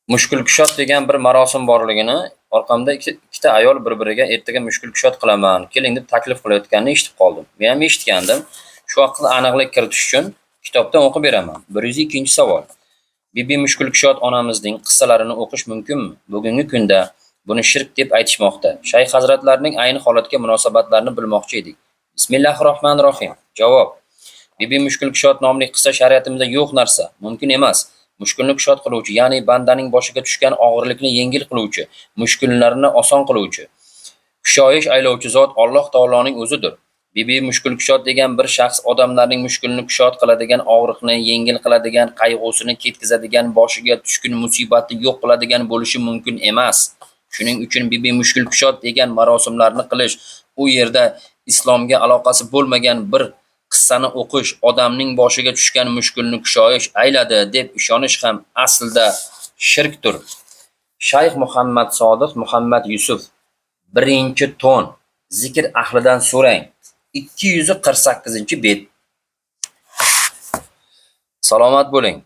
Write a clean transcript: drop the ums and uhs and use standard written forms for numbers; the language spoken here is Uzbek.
Mushkul kushot degan bir marosim borligini, orqamda ikkita ayol bir-biriga ertaga mushkul kushot qilaman, keling deb taklif qilayotganini eshitib qoldim. Men ham eshitgandim. Shu haqida aniqlik kiritish uchun kitobdan o'qib beraman. 102-savol. Bibi mushkul kushot onamizning qissalarini o'qish mumkinmi? Bugungi kunda buni shirk deb aytishmoqda. Shayx hazratlarining ayni holatga munosabatlarini bilmoqchi edik. Bismillahirrohmanirrohim. Javob. Bibi mushkul kushot nomli qissa shariatimizda yo'q narsa, mumkin emas. Mushkulni kushot qiluvchi, ya'ni bandaning boshiga tushgan og'irlikni yengil qiluvchi, mushkullarni oson qiluvchi, kushoyish aylovchi zot Alloh taoloning o'zidir. Bibi mushkul kushot degan bir shaxs odamlarning mushkulni kushot qiladigan, og'riqni yengil qiladigan, qayg'usini ketkazadigan, boshiga tushgan musibatni yo'q qiladigan bo'lishi mumkin emas. Shuning uchun bibi mushkul kushot degan marosimlarni qilish, u yerda islomga aloqasi bo'lmagan bir qissani o'qish, odamning boshiga tushgan mushkulni kushoyish ayladi deb ishonish ham aslida shirkdir. Shayx Muhammad Sodiq Muhammad Yusuf 1-ton zikr ahlidan so'rang. 248-bet. Salomat bo'ling.